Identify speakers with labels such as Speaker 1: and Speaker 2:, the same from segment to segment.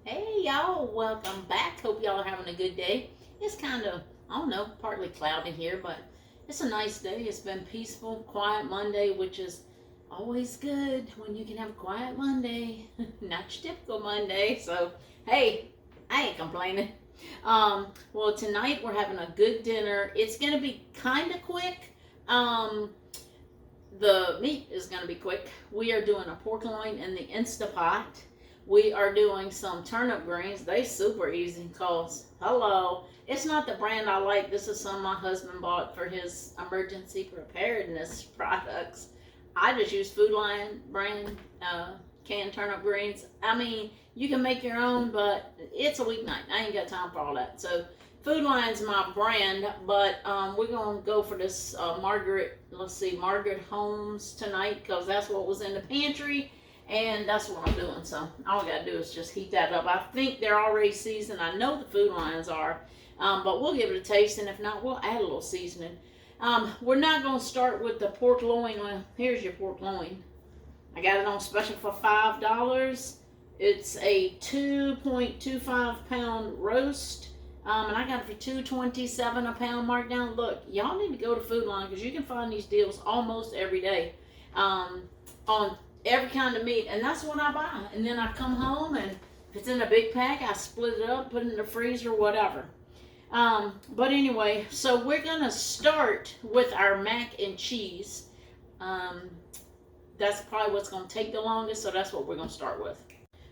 Speaker 1: Hey y'all, welcome back. Hope y'all are having a good day. It's kind of, I don't know, partly cloudy here, but it's a nice day. It's been peaceful, quiet Monday, which is always good when you can have a quiet Monday. Not your typical Monday. So, hey, I ain't complaining. Well, tonight we're having a good dinner. It's going to be kind of quick. The meat is going to be quick. We are doing a pork loin in the Instapot. We are doing some turnip greens. They super easy because, hello, it's not the brand I like. This is some my husband bought for his emergency preparedness products. I just use Food Lion brand canned turnip greens. I mean, you can make your own, but it's a weeknight. I ain't got time for all that. So Food Lion's my brand, but we're going to go for this Margaret Holmes tonight because that's what was in the pantry. And that's what I'm doing. So all I got to do is just heat that up. I think they're already seasoned. I know the Food Lions are. But we'll give it a taste. And if not, we'll add a little seasoning. We're not going to start with the pork loin. Well, here's your pork loin. I got it on special for $5. It's a 2.25 pound roast. And I got it for $2.27 a pound marked down. Look, y'all need to go to Food Lion because you can find these deals almost every day on every kind of meat. And that's what I buy. And then I come home and if it's in a big pack, I split it up, put it in the freezer, whatever. But anyway, so we're going to start with our mac and cheese. That's probably what's going to take the longest, so that's what we're going to start with.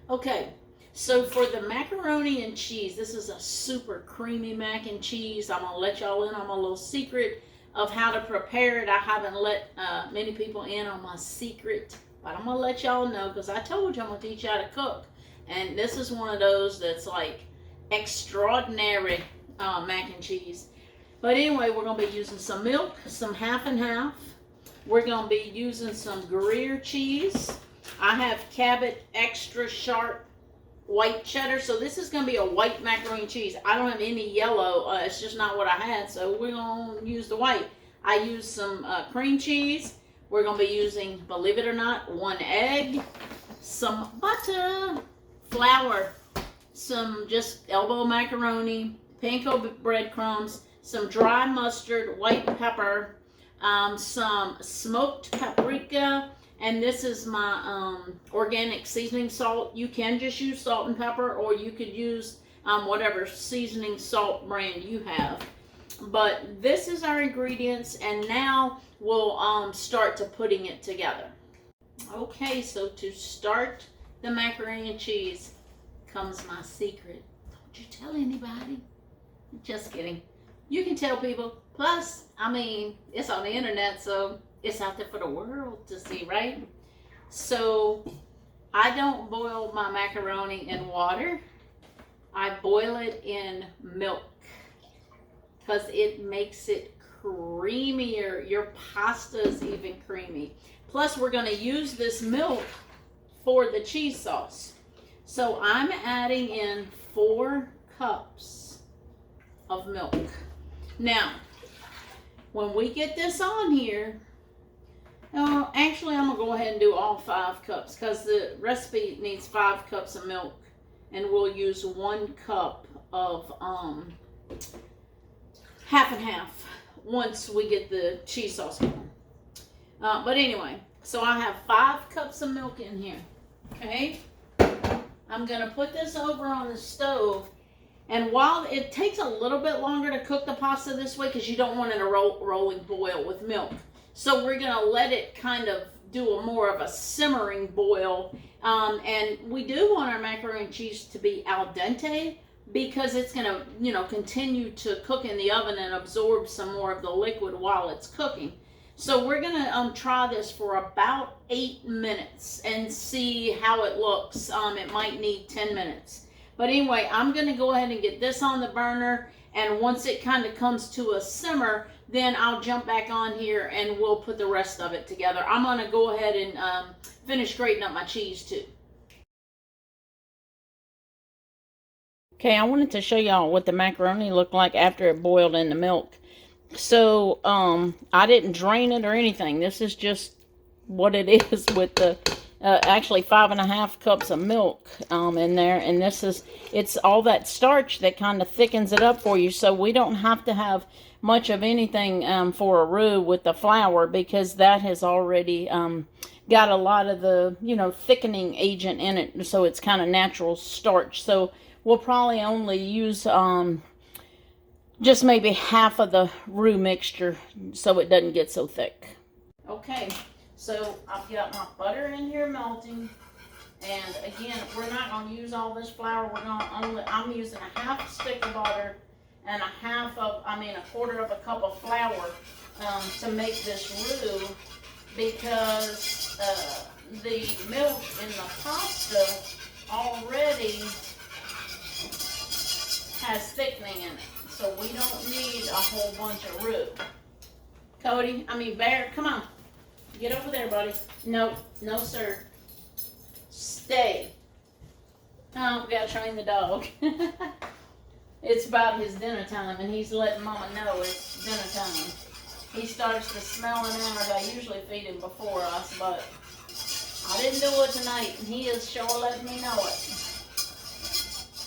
Speaker 1: Okay, so for the macaroni and cheese, this is a super creamy mac and cheese. I'm going to let y'all in on my little secret of how to prepare it. I haven't let many people in on my secret, but I'm going to let y'all know because I told you I'm going to teach you how to cook. And this is one of those that's like extraordinary mac and cheese. But anyway, we're going to be using some milk, some half and half. We're going to be using some Gruyere cheese. I have Cabot extra sharp white cheddar. So this is going to be a white macaroni cheese. I don't have any yellow. It's just not what I had. So we're going to use the white. I used some cream cheese. We're going to be using, believe it or not, 1 egg, some butter, flour, some just elbow macaroni, panko breadcrumbs, some dry mustard, white pepper, some smoked paprika, and this is my organic seasoning salt. You can just use salt and pepper, or you could use whatever seasoning salt brand you have. But this is our ingredients, and now we'll start to putting it together. Okay, so to start the macaroni and cheese comes my secret. Don't you tell anybody. Just kidding. You can tell people. Plus, I mean, it's on the internet, so it's out there for the world to see, right? So, I don't boil my macaroni in water. I boil it in milk because it makes it creamier. Your pasta is even creamy. Plus, we're going to use this milk for the cheese sauce. So, I'm adding in 4 cups of milk. Now, when we get this on here, actually I'm going to go ahead and do all 5 cups because the recipe needs 5 cups of milk, and we'll use 1 cup of half and half once we get the cheese sauce going. But anyway, so I have 5 cups of milk in here. Okay, I'm going to put this over on the stove. And while it takes a little bit longer to cook the pasta this way because you don't want it in a rolling boil with milk. So we're going to let it kind of do more of a simmering boil. And we do want our macaroni and cheese to be al dente because it's going to, continue to cook in the oven and absorb some more of the liquid while it's cooking. So we're going to try this for about 8 minutes and see how it looks. It might need 10 minutes. But anyway, I'm going to go ahead and get this on the burner, and once it kind of comes to a simmer, then I'll jump back on here and we'll put the rest of it together. I'm going to go ahead and finish grating up my cheese too. Okay, I wanted to show y'all what the macaroni looked like after it boiled in the milk. So, I didn't drain it or anything. This is just what it is with the actually 5.5 cups of milk in there, and it's all that starch that kind of thickens it up for you, so we don't have to have much of anything for a roux with the flour, because that has already got a lot of the, thickening agent in it, so it's kind of natural starch. So we'll probably only use just maybe half of the roux mixture so it doesn't get so thick. Okay, so I've got my butter in here melting, and again, we're not going to use all this flour. I'm using a half stick of butter and a quarter of a cup of flour to make this roux, because the milk in the pasta already has thickening in it, so we don't need a whole bunch of roux. Bear, come on. Get over there, buddy. No, sir. Stay. Oh, we gotta train the dog. It's about his dinner time, and he's letting Mama know it's dinner time. He starts to smell an hour. I usually feed him before us, but I didn't do it tonight, and he is sure letting me know it.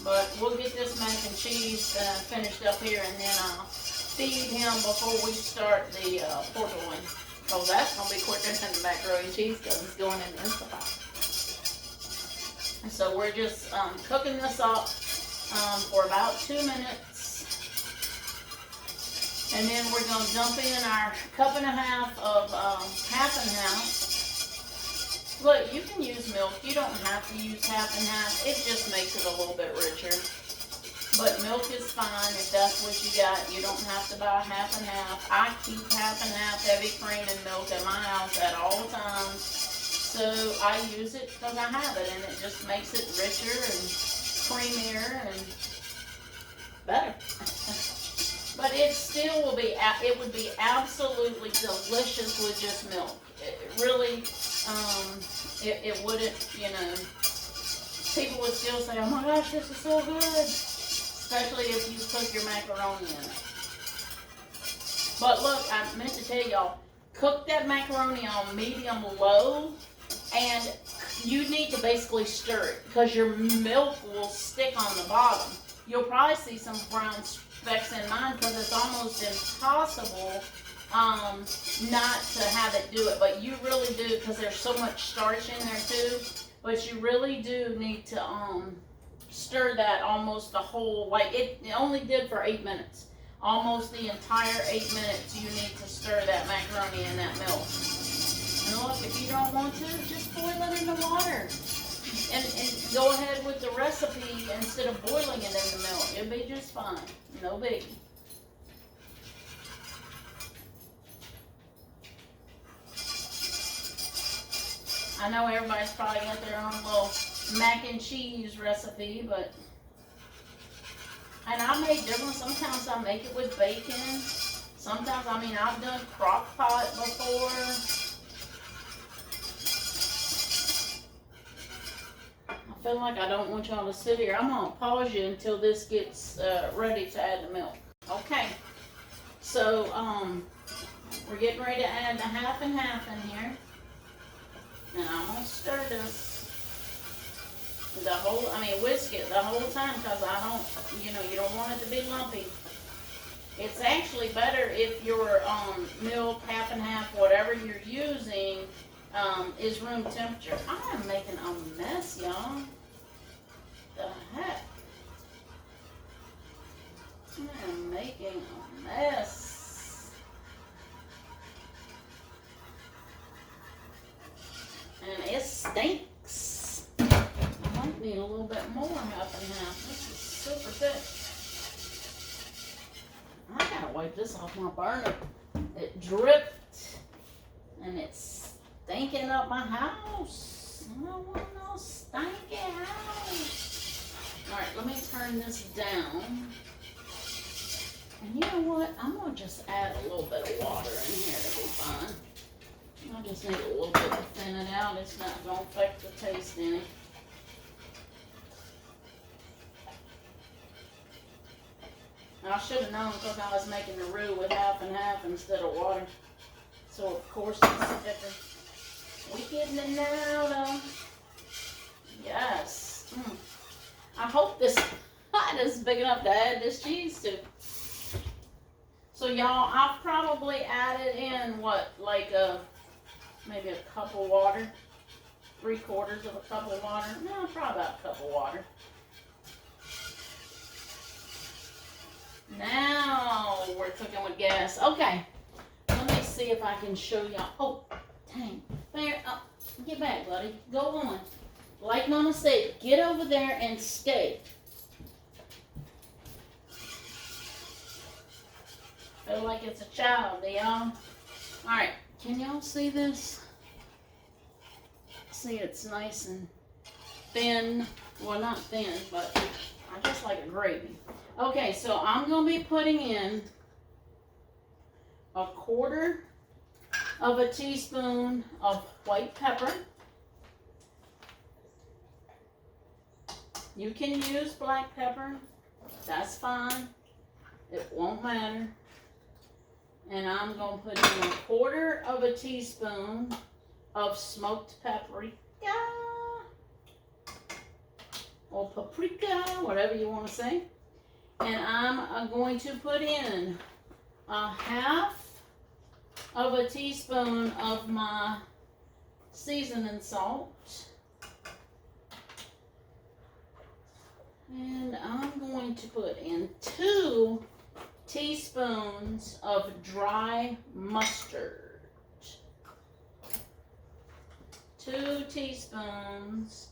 Speaker 1: But we'll get this mac and cheese finished up here, and then I'll feed him before we start the pork loin. So that's going to be quicker than the macaroni and cheese, because it's going in the Instapot. So we're just cooking this up for about 2 minutes. And then we're going to dump in our 1.5 cups of half and half. Look, you can use milk. You don't have to use half and half. It just makes it a little bit richer. But milk is fine if that's what you got. You don't have to buy half and half. I keep half and half heavy cream and milk at my house at all times. So I use it because I have it, and it just makes it richer and creamier and better. But it still would be absolutely delicious with just milk. It really, it wouldn't, people would still say, oh my gosh, this is so good. Especially if you cook your macaroni in it. But look, I meant to tell y'all, cook that macaroni on medium low, and you need to basically stir it, because your milk will stick on the bottom. You'll probably see some brown specks in mine, because it's almost impossible not to have it do it. But you really do, because there's so much starch in there too. But you really do need to stir that almost the whole, like it only did for 8 minutes. Almost the entire 8 minutes you need to stir that macaroni in that milk. And look, if you don't want to, just boil it in the water. And go ahead with the recipe instead of boiling it in the milk. It'll be just fine. No biggie. I know everybody's probably got their own little mac and cheese recipe, and I make different. Sometimes I make it with bacon. Sometimes, I've done crock pot before. I feel like I don't want y'all to sit here. I'm going to pause you until this gets ready to add the milk. Okay, so we're getting ready to add the half and half in here. And I'm going to stir this whisk it the whole time, because you don't want it to be lumpy. It's actually better if your milk, half and half, whatever you're using, is room temperature. I am making a mess, y'all. The heck? I am making a mess. And it stinks. I might need a little bit more half and half. This is super thick. I gotta wipe this off my burner. It dripped, and it's stinking up my house. I don't want no stinky house. Alright, let me turn this down. And you know what? I'm gonna just add a little bit of water in here to be fine. I just need a little bit to thin it out. It's not going to affect the taste any. I should have known, because I was making the roux with half and half instead of water. So of course it's thicker. We getting it now, though. Yes. I hope this pot is big enough to add this cheese to. So y'all, I've probably added in what, like maybe a cup of water, 3/4 of a cup of water. No, probably about a cup of water. Now we're cooking with gas. Okay, let me see if I can show y'all. Oh, dang. Bear, oh, get back, buddy. Go on. Like Mama said, get over there and stay. Feel like it's a child, do y'all? Alright, can y'all see this? See, it's nice and thin. Well, not thin, but I just like a gravy. Okay, so I'm going to be putting in 1/4 of a teaspoon of white pepper. You can use black pepper. That's fine. It won't matter. And I'm going to put in 1/4 of a teaspoon of smoked paprika. Or paprika, whatever you want to say. And I'm going to put in 1/2 of a teaspoon of my seasoning salt. And I'm going to put in 2 teaspoons of dry mustard. 2 teaspoons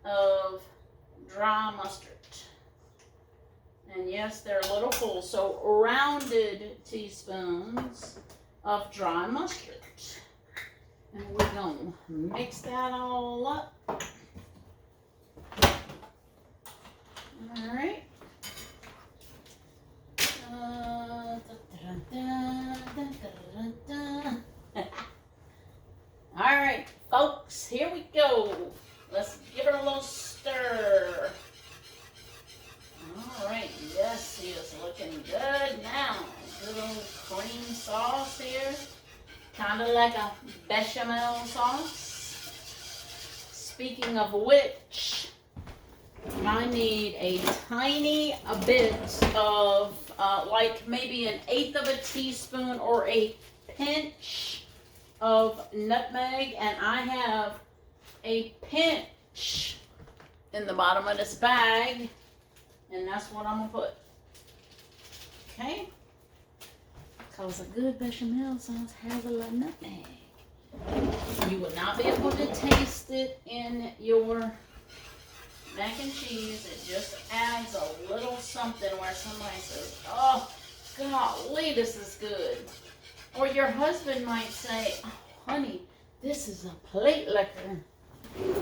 Speaker 1: of dry mustard. And yes, they're a little full, so rounded teaspoons of dry mustard. And we're going to mix that all up. All right. All right, folks, here we go. Let's give it a little stir. All right, yes, he is looking good now. Good old cream sauce here. Kind of like a bechamel sauce. Speaking of which, I need a tiny bit of, like maybe 1/8 of a teaspoon or a pinch of nutmeg. And I have a pinch in the bottom of this bag. And that's what I'm going to put. Okay? Because a good bechamel sauce has a lot of nutmeg. You will not be able to taste it in your mac and cheese. It just adds a little something where somebody says, oh, golly, this is good. Or your husband might say, oh, honey, this is a plate liquor.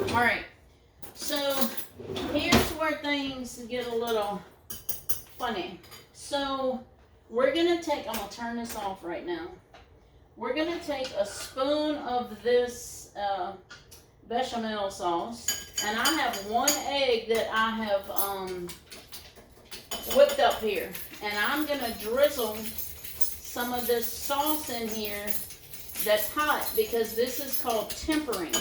Speaker 1: All right. So here's where things get a little funny. So we're going to take, I'm going to turn this off right now. We're going to take a spoon of this bechamel sauce. And I have 1 egg that I have whipped up here. And I'm going to drizzle some of this sauce in here that's hot because this is called tempering.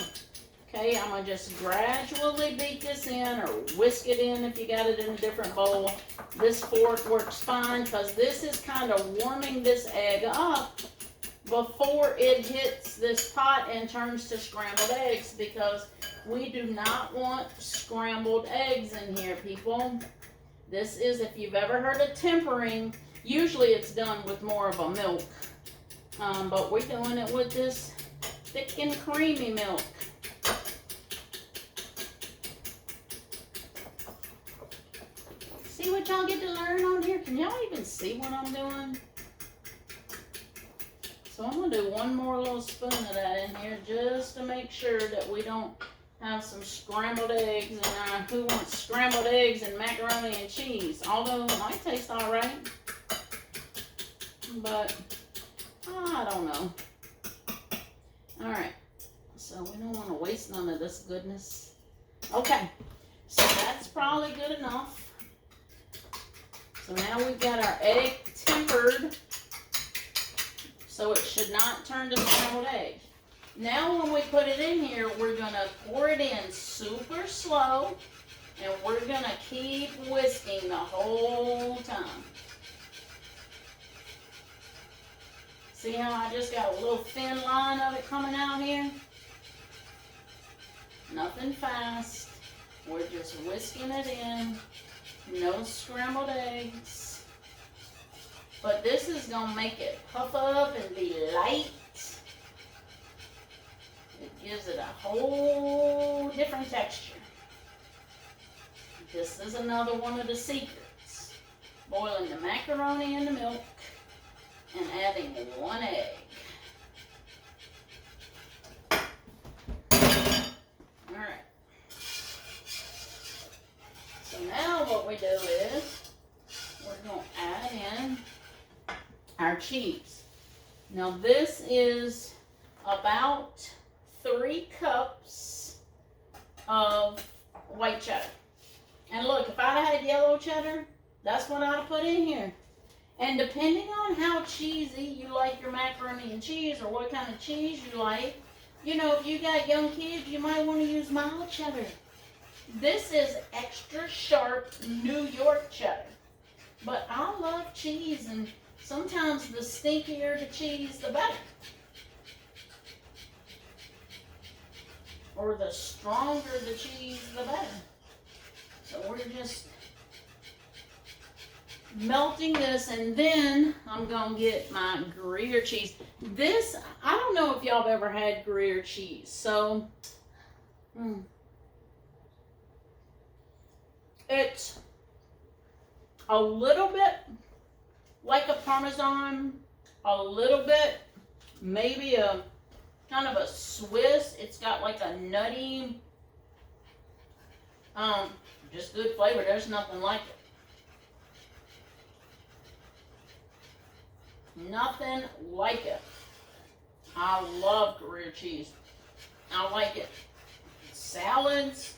Speaker 1: Okay, I'm going to just gradually beat this in or whisk it in if you got it in a different bowl. This fork works fine because this is kind of warming this egg up before it hits this pot and turns to scrambled eggs, because we do not want scrambled eggs in here, people. This is, if you've ever heard of tempering, usually it's done with more of a milk. But we're doing it with this thick and creamy milk. See what y'all get to learn on here? Can y'all even see what I'm doing? So I'm going to do 1 more little spoon of that in here just to make sure that we don't have some scrambled eggs. And who wants scrambled eggs and macaroni and cheese? Although it might taste alright. But I don't know. Alright. So we don't want to waste none of this goodness. Okay. So that's probably good enough. So now we've got our egg tempered, so it should not turn to scrambled egg. Now when we put it in here, we're going to pour it in super slow, and we're going to keep whisking the whole time. See how I just got a little thin line of it coming out here? Nothing fast. We're just whisking it in. No scrambled eggs. But this is going to make it puff up and be light. It gives it a whole different texture. This is another one of the secrets. Boiling the macaroni in the milk and adding 1 egg. Alright. So now what we do is we're going to add in our cheese. Now this is about 3 cups of white cheddar. And look, if I'd had yellow cheddar, that's what I'd put in here. And depending on how cheesy you like your macaroni and cheese, or what kind of cheese you like, you know, if you got young kids, you might want to use mild cheddar. This is extra sharp New York cheddar. But I love cheese, and sometimes the stinkier the cheese, the better. Or the stronger the cheese, the better. So we're just melting this, and then I'm going to get my Gruyere cheese. This, I don't know if y'all have ever had Gruyere cheese. So, it's a little bit like a Parmesan, a little bit maybe a kind of a Swiss. It's got like a nutty, just good flavor. There's nothing like it. Nothing like it. I love Gruyere cheese. I like it in salads.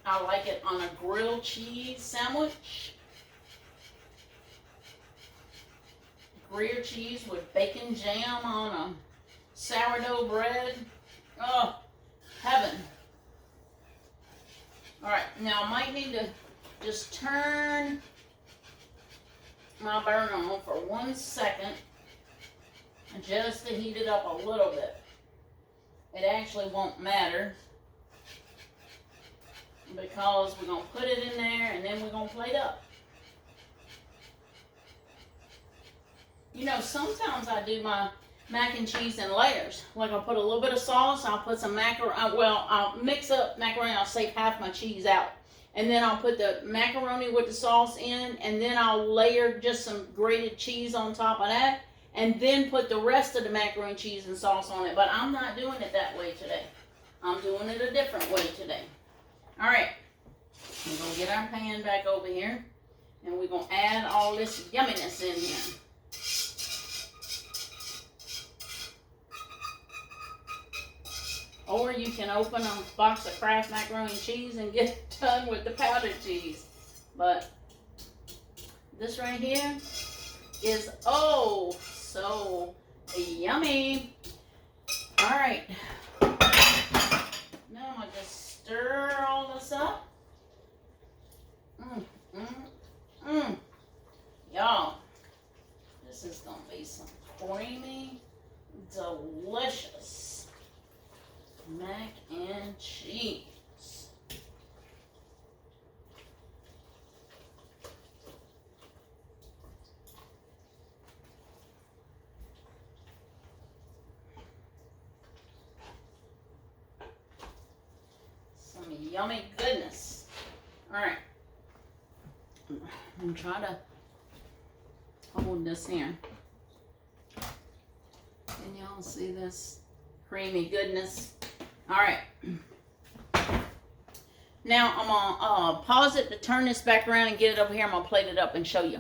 Speaker 1: I like it on a grilled cheese sandwich. Gruyere cheese with bacon jam on a sourdough bread. Oh, heaven. Alright, now I might need to just turn my burner on for 1 second just to heat it up a little bit. It actually won't matter because we're going to put it in there and then we're going to plate up. You know, sometimes I do my mac and cheese in layers. Like I'll put a little bit of sauce, I'll put some macaroni, well, I'll mix up macaroni, I'll save half my cheese out. And then I'll put the macaroni with the sauce in, and then I'll layer just some grated cheese on top of that, and then put the rest of the macaroni, cheese, and sauce on it. But I'm not doing it that way today. I'm doing it a different way today. Alright, we're going to get our pan back over here, and we're going to add all this yumminess in here. Or you can open a box of Kraft macaroni and cheese and get it done with the powdered cheese. But this right here is oh so yummy. Alright. Now I'm going to just stir all this up. Y'all, this is going to be some creamy, delicious mac and cheese. Some yummy goodness. Alright. I'm going to try to hold this here. Can y'all see this creamy goodness? Alright. Now I'm going to pause it to turn this back around and get it over here. I'm going to plate it up and show you.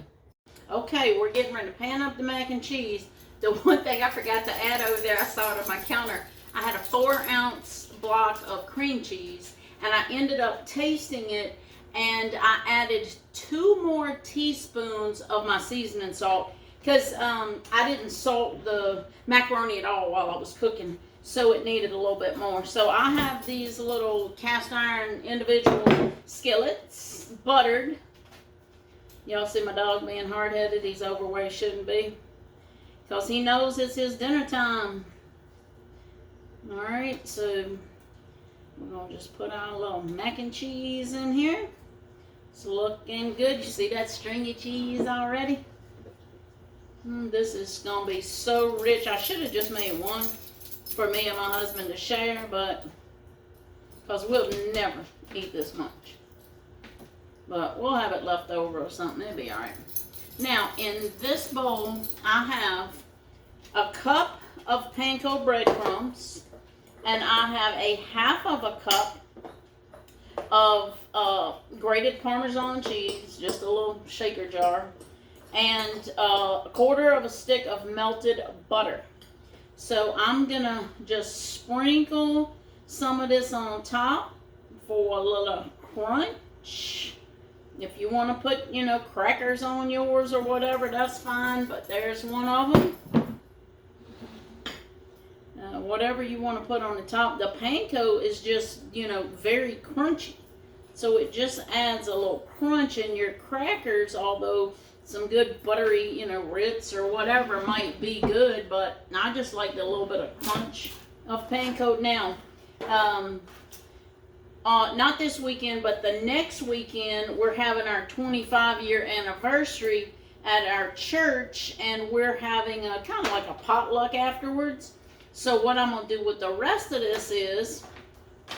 Speaker 1: Okay, we're getting ready to pan up the mac and cheese. The one thing I forgot to add over there, I saw it on my counter. I had a 4-ounce block of cream cheese, and I ended up tasting it, and I added 2 more teaspoons of my seasoning salt because I didn't salt the macaroni at all while I was cooking. so it needed a little bit more. So I have these little cast iron individual skillets, buttered. Y'all see my dog being hard-headed. He's over where he shouldn't be, because he knows it's his dinner time. Alright, so we're going to just put our little mac and cheese in here. It's looking good. You see that stringy cheese already? This is going to be so rich. I should have just made one for me and my husband to share, but because we'll never eat this much. But we'll have it left over or something. It'll be alright. Now, in this bowl, I have a cup of panko breadcrumbs, and I have a half of a cup of grated Parmesan cheese, just a little shaker jar, and a quarter of a stick of melted butter. So I'm gonna just sprinkle some of this on top for a little crunch. If you want to put, crackers on yours or whatever, that's fine, but there's one of them. Whatever you want to put on the top. The panko is just, very crunchy. So it just adds a little crunch in your crackers, although some good buttery, Ritz or whatever might be good, but I just like the little bit of crunch of panko. Now, not this weekend, but the next weekend, we're having our 25-year anniversary at our church, and we're having a kind of like a potluck afterwards. So what I'm going to do with the rest of this is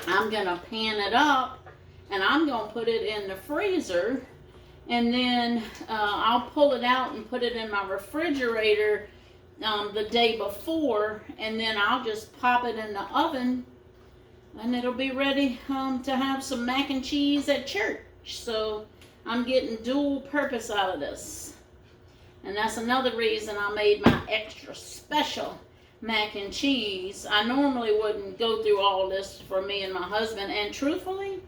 Speaker 1: I'm going to pan it up, and I'm going to put it in the freezer, and then I'll pull it out and put it in my refrigerator the day before, and then I'll just pop it in the oven, and it'll be ready to have some mac and cheese at church. So I'm getting dual purpose out of this. And that's another reason I made my extra special mac and cheese. I normally wouldn't go through all this for me and my husband, and truthfully,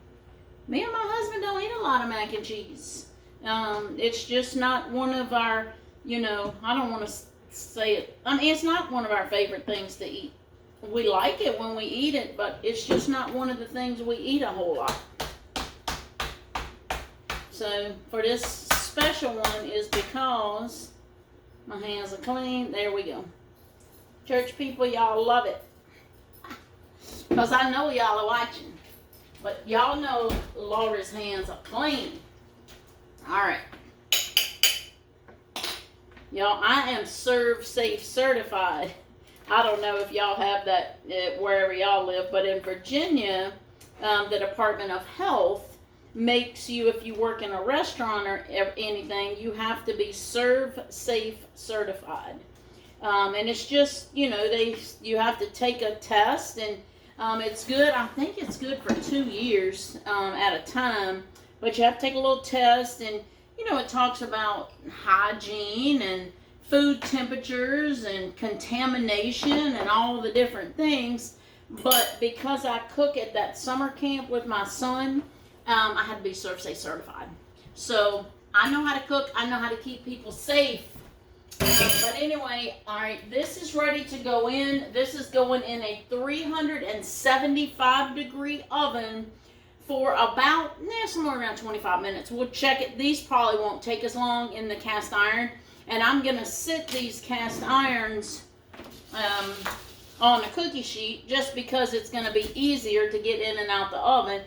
Speaker 1: me and my husband don't eat a lot of mac and cheese. It's just not one of our, I don't want to say it, it's not one of our favorite things to eat. We like it when we eat it, but it's just not one of the things we eat a whole lot. So for this special one is because my hands are clean. There we go. Church people, y'all love it. Because I know y'all are watching. But y'all know Laura's hands are clean. Alright. Y'all, I am Serve Safe certified. I don't know if y'all have that wherever y'all live, but in Virginia, the Department of Health makes you, if you work in a restaurant or anything, you have to be Serve Safe certified. And it's just, you have to take a test, and it's good. I think it's good for 2 years at a time, but you have to take a little test, and, it talks about hygiene and food temperatures and contamination and all the different things. But because I cook at that summer camp with my son, I had to be Serve Safe certified. So I know how to cook. I know how to keep people safe. But anyway, all right, this is ready to go in. This is going in a 375 degree oven for about, somewhere around 25 minutes. We'll check it. These probably won't take as long in the cast iron. And I'm going to sit these cast irons on a cookie sheet just because it's going to be easier to get in and out the oven.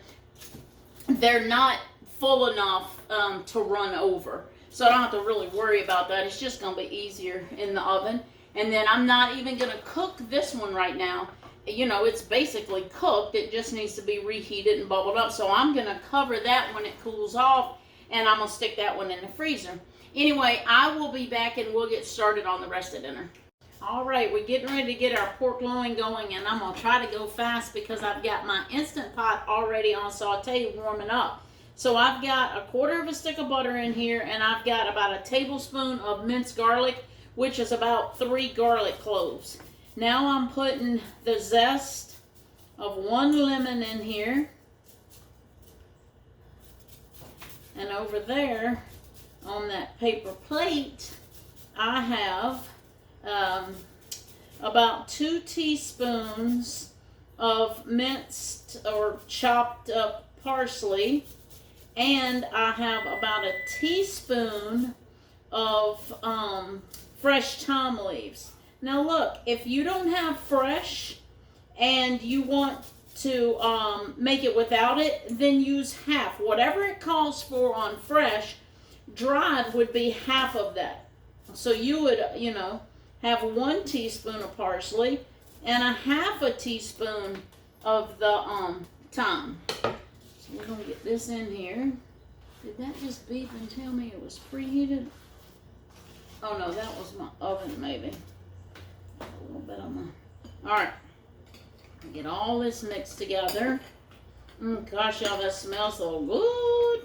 Speaker 1: They're not full enough to run over. So I don't have to really worry about that. It's just going to be easier in the oven. And then I'm not even going to cook this one right now. It's basically cooked. It just needs to be reheated and bubbled up. So I'm going to cover that when it cools off, and I'm going to stick that one in the freezer. Anyway, I will be back and we'll get started on the rest of dinner. All right, we're getting ready to get our pork loin going, and I'm going to try to go fast because I've got my Instant Pot already on saute warming up. So I've got a quarter of a stick of butter in here, and I've got about a tablespoon of minced garlic, which is about 3 garlic cloves. Now I'm putting the zest of 1 lemon in here. And over there on that paper plate, I have about 2 teaspoons of minced or chopped up parsley, and I have about a teaspoon of fresh thyme leaves. Now look, if you don't have fresh and you want to make it without it, then use half. Whatever it calls for on fresh, dried would be half of that. So you would, have 1 teaspoon of parsley and a half a teaspoon of the thyme. So we're going to get this in here. Did that just beep and tell me it was preheated? Oh no, that was my oven maybe. A little bit on my... Alright. Get all this mixed together. Gosh, y'all, that smells so good.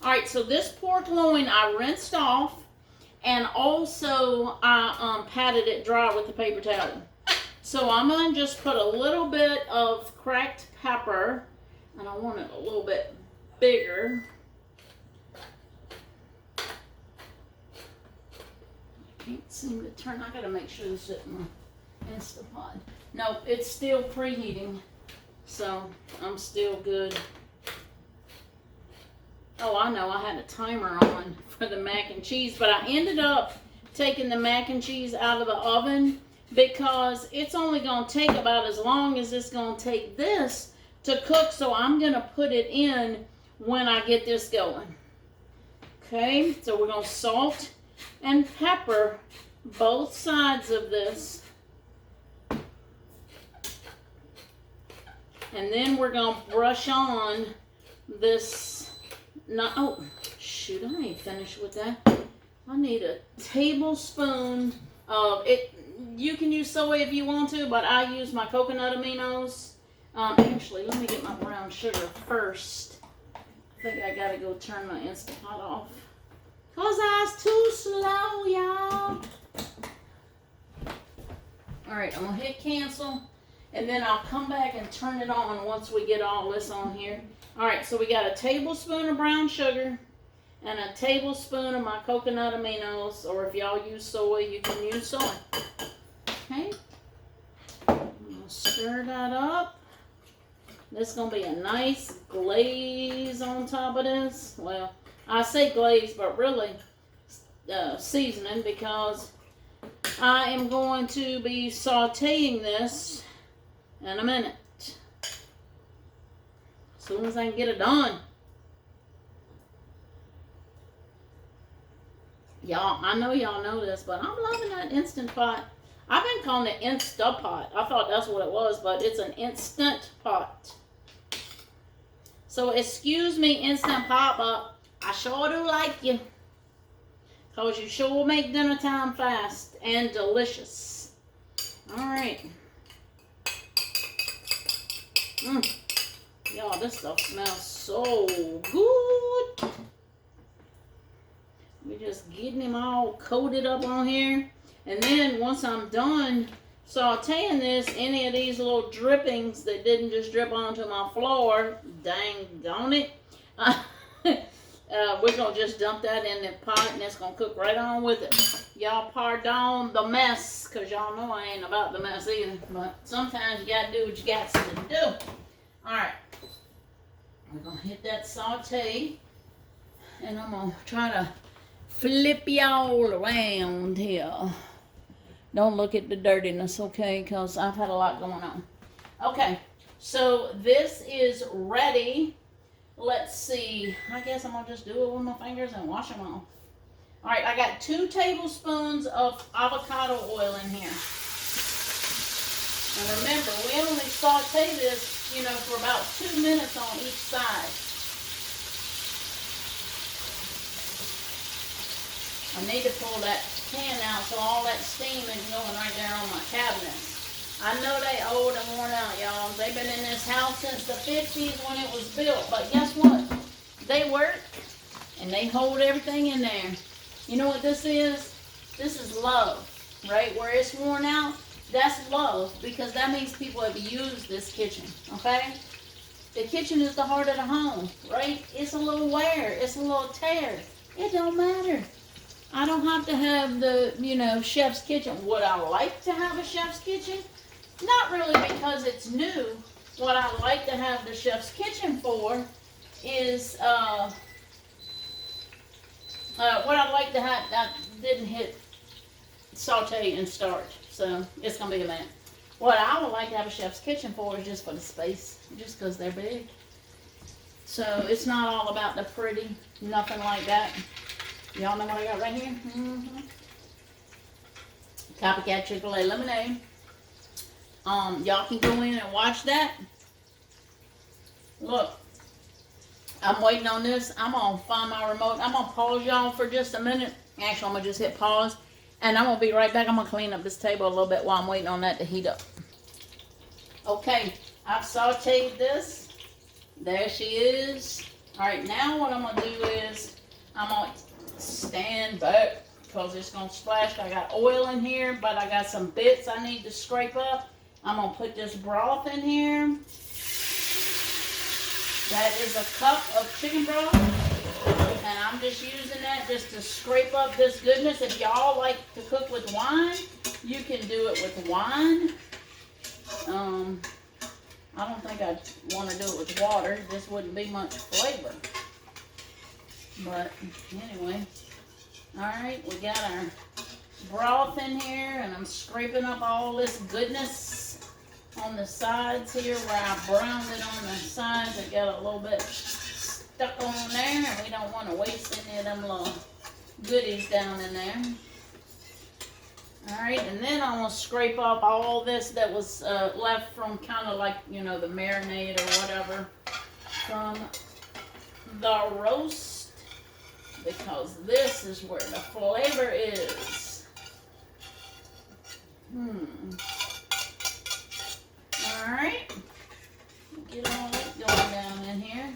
Speaker 1: Alright, so this pork loin I rinsed off, and also I patted it dry with the paper towel. So I'm going to just put a little bit of cracked pepper, and I want it a little bit bigger. I can't seem to turn. I got to make sure this isn't my Instapot. No, it's still preheating, so I'm still good. Oh, I know, I had a timer on for the mac and cheese, but I ended up taking the mac and cheese out of the oven because it's only going to take about as long as it's going to take this to cook, so I'm going to put it in when I get this going. Okay, so we're going to salt and pepper both sides of this. And then we're going to brush on this. Oh, shoot, I ain't finished with that. I need a tablespoon of it. You can use soy if you want to, but I use my coconut aminos. Actually, let me get my brown sugar first. I think I got to go turn my Instapot off. Because I was too slow, y'all. Alright, I'm going to hit cancel. And then I'll come back and turn it on once we get all this on here. Alright, so we got a tablespoon of brown sugar and a tablespoon of my coconut aminos, or if y'all use soy, you can use soy. Okay. I'm going to stir that up. This is going to be a nice glaze on top of this. Well, I say glaze, but really seasoning, because I am going to be sauteing this in a minute. As soon as I can get it done. Y'all, I know y'all know this, but I'm loving that Instant Pot. I've been calling it Instapot. I thought that's what it was, but it's an Instant Pot. So excuse me, Instant Pot, but I sure do like you. Because you sure make dinner time fast and delicious. Alright. Y'all, this stuff smells so good. We're just getting them all coated up on here. And then once I'm done sauteing this, any of these little drippings that didn't just drip onto my floor, dang on it, we're going to just dump that in the pot, and it's going to cook right on with it. Y'all pardon the mess, because y'all know I ain't about the mess either. But sometimes you got to do what you got to do. Alright. We're going to hit that saute. And I'm going to try to flip y'all around here. Don't look at the dirtiness, okay? Because I've had a lot going on. Okay. So this is ready. Let's see. I guess I'm going to just do it with my fingers and wash them off. Alright, I got 2 tablespoons of avocado oil in here. And remember, we only saute this, for about 2 minutes on each side. I need to pull that pan out so all that steam is going right there on my cabinets. I know they old and worn out, y'all. They've been in this house since the 50s when it was built. But guess what? They work and they hold everything in there. You know what this is? This is love, right? Where it's worn out, that's love, because that means people have used this kitchen, okay? The kitchen is the heart of the home, right? It's a little wear, it's a little tear. It don't matter. I don't have to have the, chef's kitchen. Would I like to have a chef's kitchen? Not really, because it's new. What I like to have the chef's kitchen for is, what I'd like to have, I didn't hit saute and starch, so it's going to be a minute. What I would like to have a chef's kitchen for is just for the space, just because they're big. So it's not all about the pretty, nothing like that. Y'all know what I got right here? Mm-hmm. Copycat Chick-fil-A lemonade. Y'all can go in and watch that. Look, I'm waiting on this. I'm going to find my remote. I'm going to pause y'all for just a minute. Actually, I'm going to just hit pause. And I'm going to be right back. I'm going to clean up this table a little bit while I'm waiting on that to heat up. Okay, I've sauteed this. There she is. Alright, now what I'm going to do is I'm going to stand back because it's going to splash. I got oil in here, but I got some bits I need to scrape up. I'm going to put this broth in here. That is a cup of chicken broth. And I'm just using that just to scrape up this goodness. If y'all like to cook with wine, you can do it with wine. I don't think I'd want to do it with water. This wouldn't be much flavor. But anyway. Alright, we got our broth in here. And I'm scraping up all this goodness on the sides here where I browned it on the sides. It got a little bit stuck on there. And we don't want to waste any of them little goodies down in there. Alright, and then I'm going to scrape up all this that was left from kind of like, the marinade or whatever from the roast, because this is where the flavor is. Alright, get all that going down in here.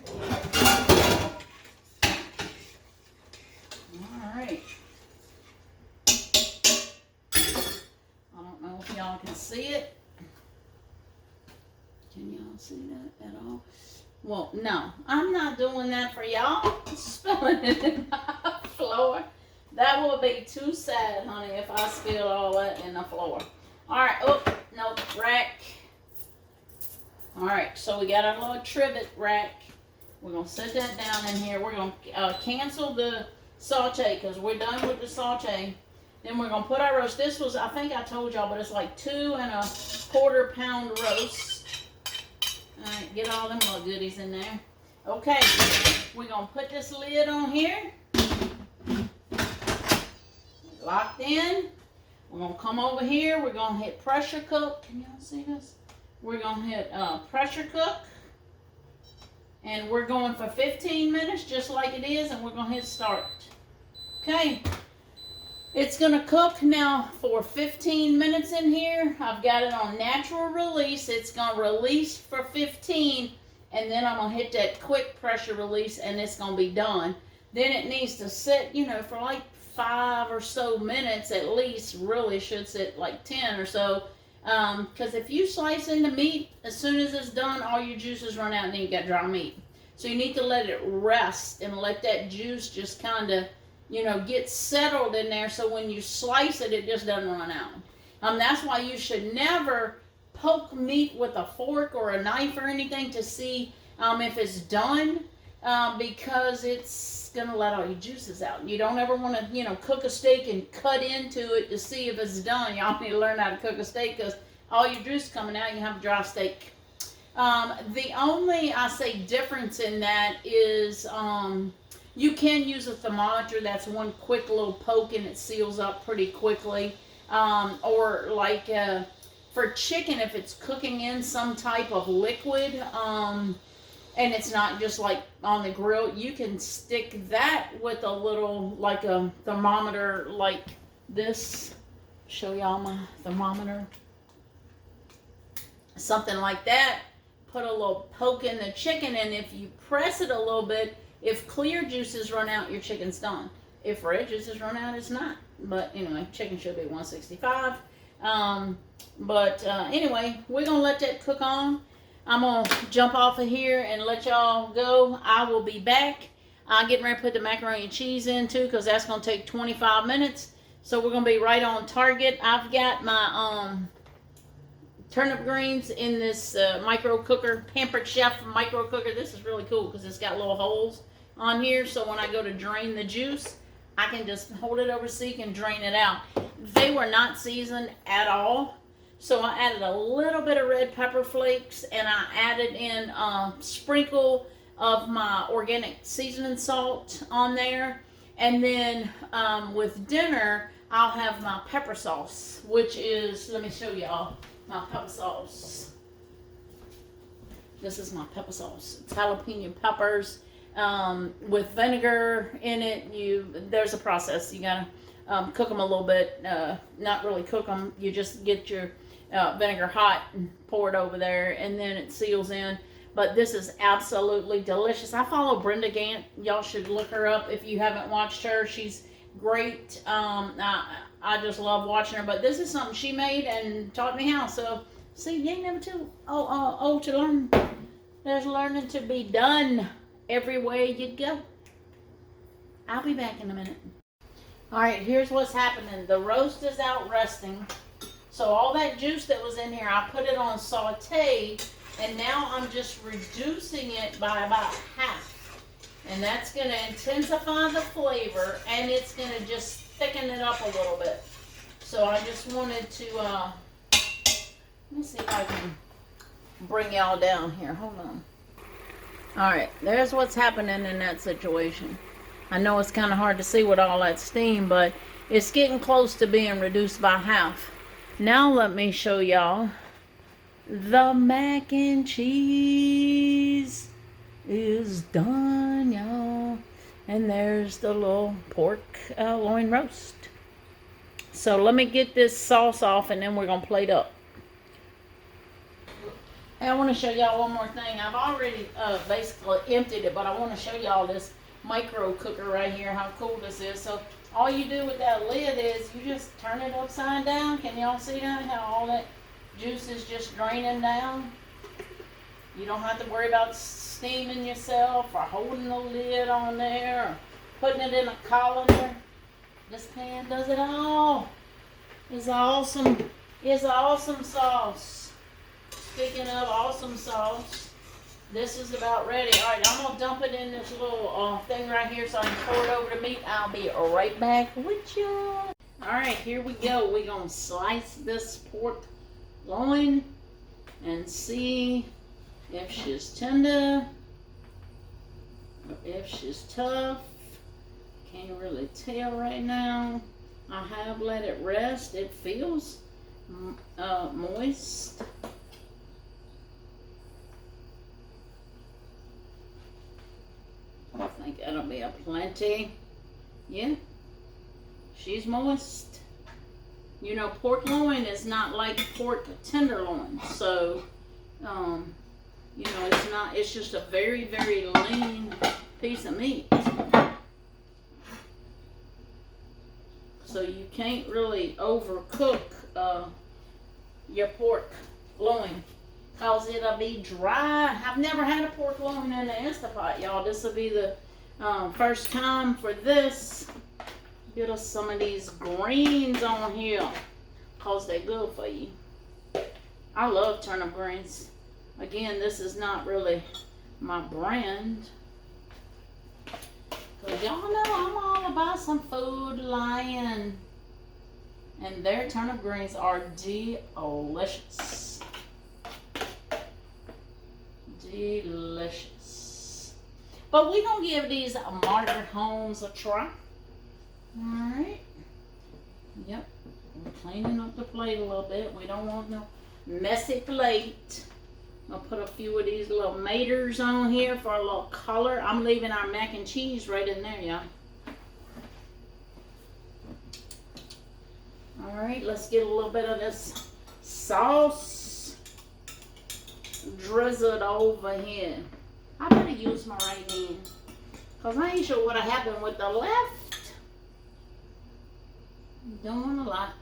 Speaker 1: Alright. Y'all can see it. Can y'all see that at all? Well, no, I'm not doing that for y'all. Spilling it in my floor. That would be too sad, honey, if I spilled all that in the floor. Alright, oh, no, rack. Alright, so we got our little trivet rack. We're going to set that down in here. We're going to cancel the saute because we're done with the saute. Then we're going to put our roast. This was, I think I told y'all, but it's like 2 1/4 pound roast. Alright, get all them little goodies in there. Okay, we're going to put this lid on here. Locked in. We're going to come over here. We're going to hit pressure cook. Can y'all see this? We're going to hit pressure cook. And we're going for 15 minutes just like it is. And we're going to hit start. Okay. It's going to cook now for 15 minutes in here. I've got it on natural release. It's going to release for 15. And then I'm going to hit that quick pressure release and it's going to be done. Then it needs to sit, for like 5 or so minutes at least. Really should sit like 10 or so. Because if you slice in the meat, as soon as it's done, all your juices run out and then you got dry meat. So you need to let it rest and let that juice just kind of, get settled in there so when you slice it, it just doesn't run out. That's why you should never poke meat with a fork or a knife or anything to see if it's done because it's going to let all your juices out. You don't ever want to, cook a steak and cut into it to see if it's done. Y'all need to learn how to cook a steak because all your juice coming out, you have a dry steak. The only, I say, difference in that is you can use a thermometer. That's one quick little poke and it seals up pretty quickly. Or like for chicken, if it's cooking in some type of liquid and it's not just like on the grill, you can stick that with a little, like a thermometer like this. Show y'all my thermometer. Something like that. Put a little poke in the chicken and if you press it a little bit, if clear juices run out, your chicken's done. If red juices run out, it's not. But anyway, chicken should be 165. Anyway, we're going to let that cook on. I'm going to jump off of here and let y'all go. I will be back. I'm getting ready to put the macaroni and cheese in too, because that's going to take 25 minutes. So we're going to be right on target. I've got my turnip greens in this micro cooker, Pampered Chef micro cooker. This is really cool because it's got little holes on here. So when I go to drain the juice, I can just hold it over the sink and drain it out. They were not seasoned at all. So I added a little bit of red pepper flakes, and I added in a sprinkle of my organic seasoning salt on there. And then with dinner, I'll have my pepper sauce, which is, let me show y'all my pepper sauce. This is my pepper sauce. It's jalapeno peppers with vinegar in it. There's a process. You gotta cook them a little bit. Not really cook them. You just get your vinegar hot and pour it over there, and then it seals in. But this is absolutely delicious. I follow Brenda Gant. Y'all should look her up if you haven't watched her. She's great. I just love watching her. But this is something she made and taught me how. So, see, you ain't never too old to learn. There's learning to be done everywhere you go. I'll be back in a minute. All right, here's what's happening. The roast is out resting. So all that juice that was in here, I put it on saute, and now I'm just reducing it by about half. And that's going to intensify the flavor, and it's going to just thicken it up a little bit. So I just wanted to, let me see if I can bring y'all down here. Hold on. All right, there's what's happening in that situation. I know it's kind of hard to see with all that steam, but it's getting close to being reduced by half. Now let me show y'all the mac and cheese is done, y'all. And there's the little pork loin roast. So let me get this sauce off, and then we're going to plate up. And I want to show y'all one more thing. I've already basically emptied it, but I want to show y'all this micro cooker right here, how cool this is. So all you do with that lid is you just turn it upside down. Can y'all see that? How all that juice is just draining down? You don't have to worry about steaming yourself or holding the lid on there or putting it in a colander. This pan does it all. It's awesome. It's awesome sauce. Speaking of awesome sauce, this is about ready. All right, I'm going to dump it in this little thing right here so I can pour it over the meat. I'll be right back with you. All right, here we go. We're going to slice this pork loin and see if she's tender or if she's tough. Can't really tell right now. I have let it rest. It feels moist. I think that'll be a plenty. Yeah, she's moist. You know, pork loin is not like pork tenderloin. So, you know, it's not, it's just a very, very lean piece of meat. So you can't really overcook your pork loin, cause it'll be dry. I've never had a pork loin in the Instapot, y'all. This will be the first time for this. Get us some of these greens on here, cause they're good for you. I love turnip greens. Again, this is not really my brand, cause y'all know I'm all about some Food Lion, and their turnip greens are delicious. Delicious. But we're going to give these Margaret Homes a try. Alright. Yep. We're cleaning up the plate a little bit. We don't want no messy plate. I'll put a few of these little maters on here for a little color. I'm leaving our mac and cheese right in there, y'all. Alright, let's get a little bit of this sauce drizzled over here. I better use my right hand, because I ain't sure what happened with the left. Doing a lot.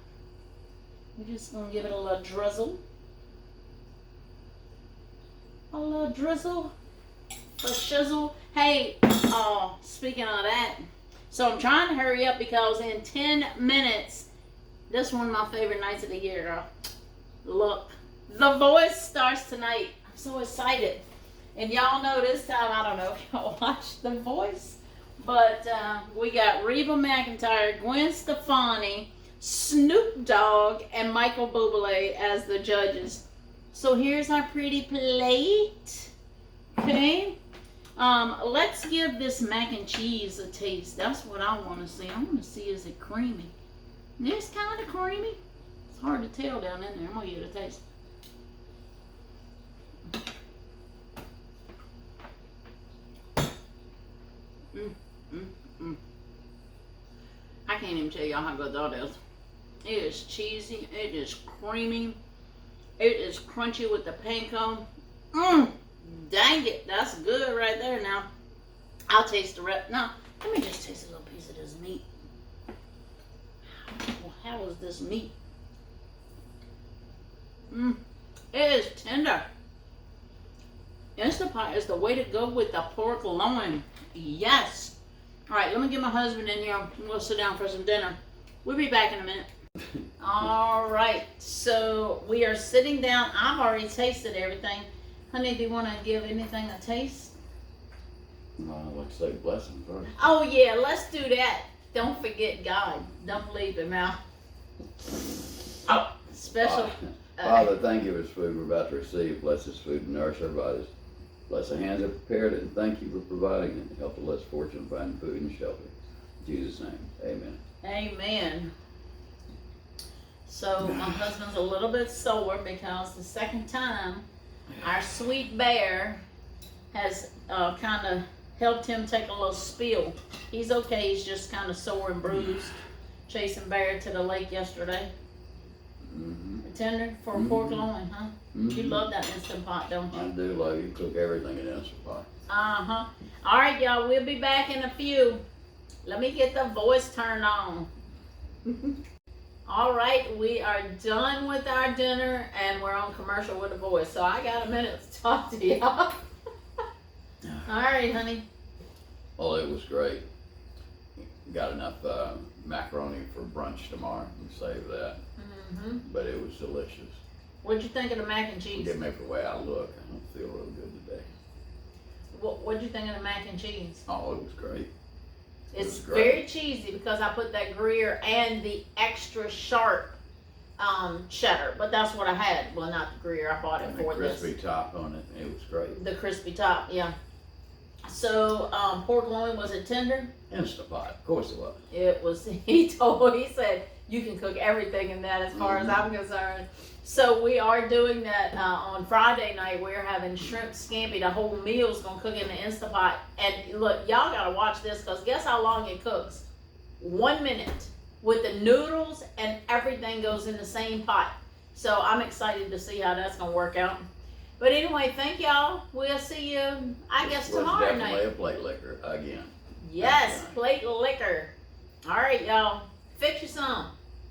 Speaker 1: We're just going to give it a little drizzle. A little drizzle. A shizzle. Hey, Oh, speaking of that, so I'm trying to hurry up because in 10 minutes, this is one of my favorite nights of the year, girl. Look, The Voice starts tonight. I'm so excited. And y'all know this time, I don't know if y'all watch The Voice, but we got Reba McEntire, Gwen Stefani, Snoop Dogg, and Michael Bublé as the judges. So here's our pretty plate. Okay. Let's give this mac and cheese a taste. That's what I want to see. I want to see, is it creamy? It's kind of creamy. It's hard to tell down in there. I'm going to give it a taste. I can't even tell y'all how good that is. It is cheesy. It is creamy. It is crunchy with the panko. Dang it. That's good right there now. I'll taste the rest. Now, let me just taste a little piece of this meat. How is this meat? It is tender. Instapot is the way to go with the pork loin. Yes. All right, let me get my husband in here. We'll sit down for some dinner. We'll be back in a minute. All right, so we are sitting down. I've already tasted everything. Honey, do you want to give anything a taste?
Speaker 2: I'd like to say blessing first.
Speaker 1: Oh, yeah, let's do that. Don't forget God. Don't leave him out. Oh, special.
Speaker 2: Father, thank you for this food we're about to receive. Bless this food and nourish our bodies. Bless the hands that prepared it, and thank you for providing it. Help the less fortunate find food and shelter. In Jesus' name, amen.
Speaker 1: Amen. So my husband's a little bit sore because the second time our sweet bear has kind of helped him take a little spill. He's okay. He's just kind of sore and bruised. Chasing bear to the lake yesterday. Tender for pork loin, huh? You love that Instant Pot, don't you?
Speaker 2: I do love you. Cook everything in Instant Pot.
Speaker 1: Uh-huh. All right, y'all. We'll be back in a few. Let me get the voice turned on. All right. We are done with our dinner, and we're on commercial with the voice. So I got a minute to talk to y'all. All right, honey.
Speaker 2: Well, it was great. Got enough macaroni for brunch tomorrow. We saved that. But it was delicious.
Speaker 1: What'd you think of the mac and cheese?
Speaker 2: Forgive me for the way I look. I don't feel real good today.
Speaker 1: What'd you think of the mac and cheese?
Speaker 2: Oh, it was great.
Speaker 1: It's very cheesy because I put that Gruyere and the extra sharp cheddar. But that's what I had. Well, not the Gruyere. I bought it
Speaker 2: And
Speaker 1: for
Speaker 2: the
Speaker 1: this.
Speaker 2: crispy top on it. It was great.
Speaker 1: The crispy top, yeah. So pork loin, was it tender?
Speaker 2: Instant Pot. Of course it was.
Speaker 1: It was. He said you can cook everything in that as far as I'm concerned. So we are doing that on Friday night. We're having shrimp scampi. The whole meal's gonna cook in the Instant Pot. And look, y'all gotta watch this because guess how long it cooks? 1 minute with the noodles and everything goes in the same pot. So I'm excited to see how that's gonna work out. But anyway, thank y'all. We'll see you, I guess, tomorrow night.
Speaker 2: Definitely a plate liquor again.
Speaker 1: Yes, plate liquor. All right, y'all. Fix you some.